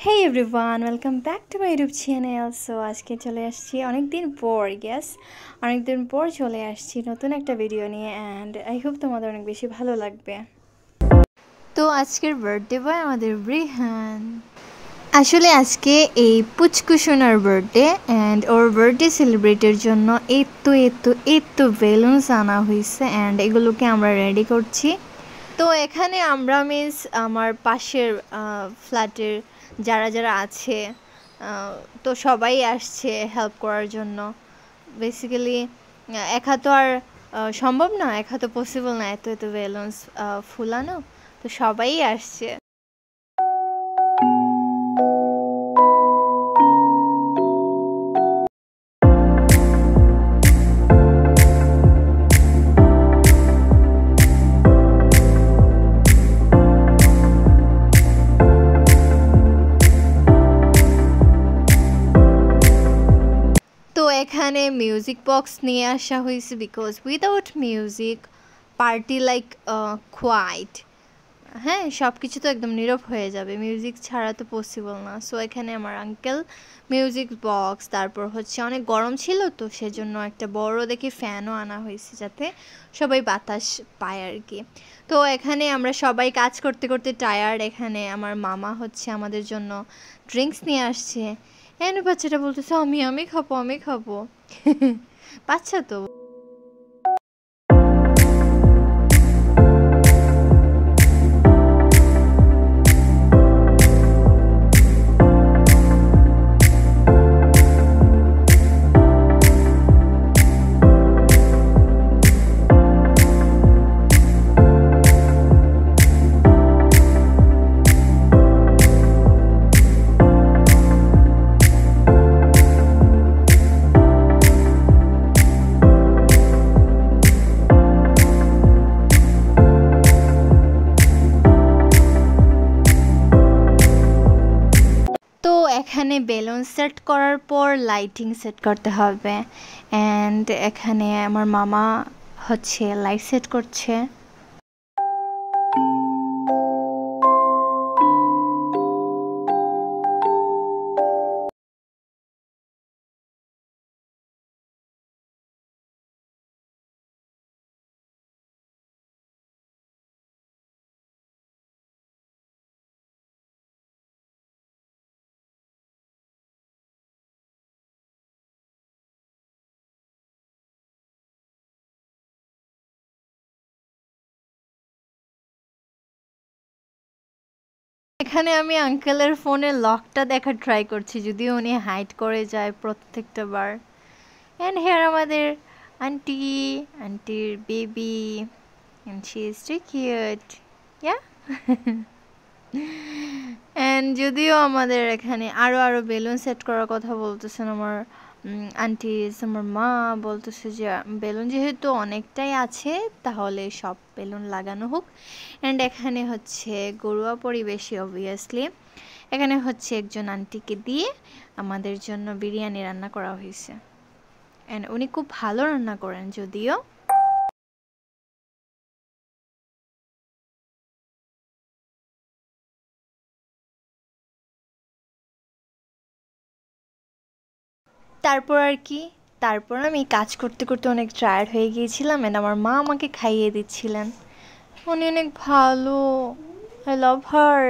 Hey everyone, welcome back to my YouTube channel. So আজকে চলে আসছি অনেকদিন পর অনেকদিন পর চলে আসছি নতুন একটা ভিডিও নিয়ে and I hope তোমাদের অনেক বেশি ভালো লাগবে। তো আজকের বার্থডে বয় আমাদের রিহান। আসলে আজকে এই পুচকুসোনার বার্থডে and ওর বার্থডে সেলিব্রেটের জন্য এত বেলুনস আনা হয়েছে and এগুলোকে আমরা রেডি করছি। তো এখানে আমরা মিস আমার পাশের ফ্ল্যাটের যারা আছে তো সবাই আসছে হেল্প করার জন্য। বেসিক্যালি একা তো আর সম্ভব না, একা তো পসিবল না এত বেলুনস ফুলানো, তো সবাই আসছে। তো এখানে মিউজিক বক্স নিয়ে আসা হয়েছে because without music party like quite, হ্যাঁ সব কিছু তো একদম নীরব হয়ে যাবে, মিউজিক ছাড়া তো পসিবল না। সো এখানে আমার আঙ্কেল মিউজিক বক্স, তারপর হচ্ছে অনেক গরম ছিল তো সেজন্য একটা বড় দেখে ফ্যানও আনা হয়েছে যাতে সবাই বাতাস পায় আর কি। তো এখানে আমরা সবাই কাজ করতে করতে টায়ার্ড। এখানে আমার মামা হচ্ছে আমাদের জন্য ড্রিঙ্কস নিয়ে আসছে। এনে বাচ্চাটা বলতেছে আমি খাবো বাচ্চা তো। তো এখানে বেলুন সেট করার পর লাইটিং সেট করতে হবে অ্যান্ড এখানে আমার মামা হচ্ছে লাইট সেট করছে। এখানে আমি আঙ্কেলের ফোনে লকটা দেখার ট্রাই করছি, যদিও উনি হাইড করে যায় প্রত্যেকটা বার। অ্যান্ড হেয়ার আমাদের আন্টির baby and she is too cute, yeah. And যদিও আমাদের এখানে আরও বেলুন সেট করার কথা বলতেছেন আমার আন্টি, আমার মা বলতেছে যে বেলুন যেহেতু অনেকটাই আছে তাহলে সব বেলুন লাগানো হোক। অ্যান্ড এখানে হচ্ছে ঘরোয়া পরিবেশে অবভিয়াসলি এখানে হচ্ছে একজন আন্টিকে দিয়ে আমাদের জন্য বিরিয়ানি রান্না করা হয়েছে। অ্যান্ড উনি খুব ভালো রান্না করেন যদিও। তারপর আমি কাজ করতে করতে অনেক টায়ার্ড হয়ে গিয়েছিলাম অ্যান্ড আমার মা আমাকে খাইয়ে দিচ্ছিলেন। উনি অনেক ভালো, আই লাভ হার।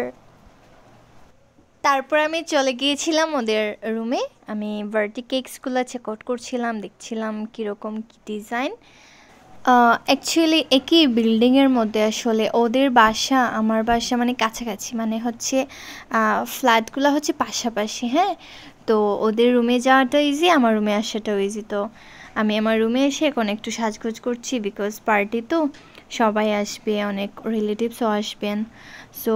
তারপর আমি চলে গিয়েছিলাম ওদের রুমে। আমি বার্থডে কেকসগুলো চেক আউট করছিলাম, দেখছিলাম কীরকম কী ডিজাইন। অ্যাকচুয়ালি একই বিল্ডিংয়ের মধ্যে আসলে ওদের বাসা আমার বাসা মানে কাছাকাছি, মানে হচ্ছে ফ্ল্যাটগুলো হচ্ছে পাশাপাশি, হ্যাঁ। তো ওদের রুমে যাওয়াটা ইজি, আমার রুমে আসাটাও ইজি। তো আমি আমার রুমে এসে এখন একটু সাজগোজ করছি বিকজ পার্টি তো সবাই আসবে, অনেক রিলেটিভসও আসবেন। সো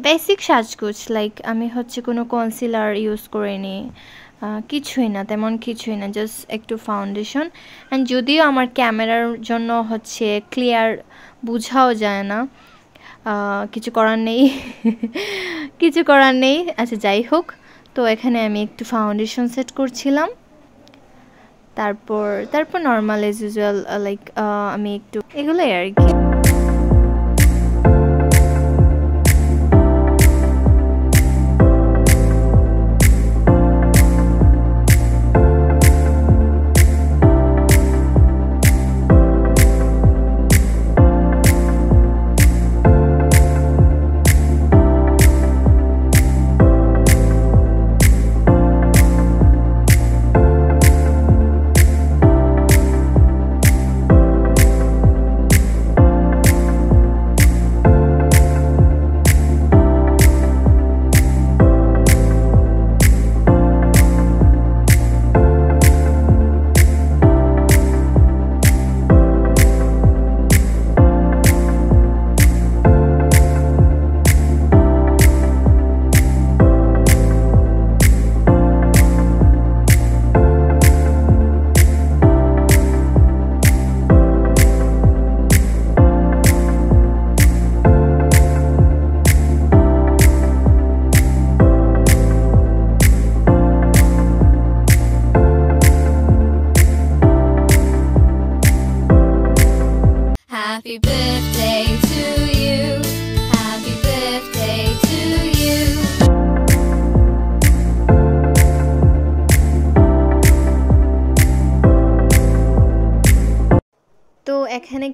বেসিক সাজগোজ, লাইক আমি হচ্ছে কোনো কনসিলার ইউজ করিনি, কিছুই না, তেমন কিছুই না, জাস্ট একটু ফাউন্ডেশন। অ্যান্ড যদিও আমার ক্যামেরার জন্য হচ্ছে ক্লিয়ার বোঝাও যায় না, কিছু করার নেই কিছু করার নেই, আচ্ছা যাই হোক। তো এখানে আমি একটু ফাউন্ডেশন সেট করছিলাম, তারপর নর্মাল এজ ইউজুয়াল লাইক আমি একটু এগুলোই আর কি।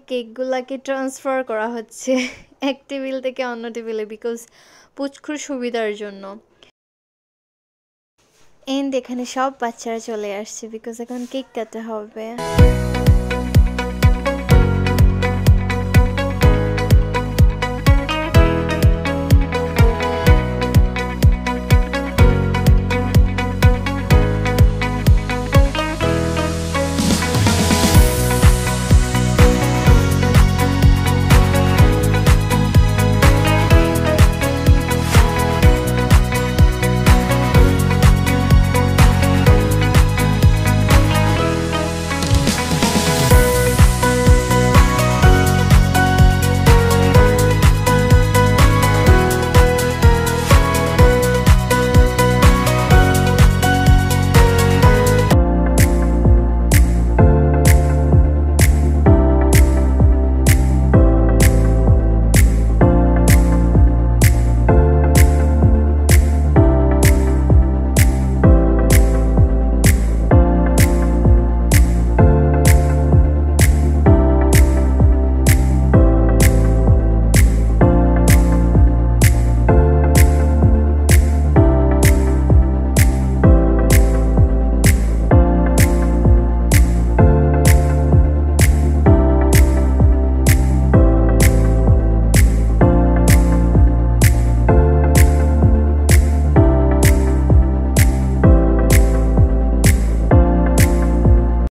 কেকগুলাকে ট্রান্সফার করা হচ্ছে এক টেবিল থেকে অন্য টেবিলে বিকজ পুচকুর সুবিধার জন্য। এন্ড এখানে সব বাচ্চারা চলে আসছে বিকজ এখন কেক কাটা হবে।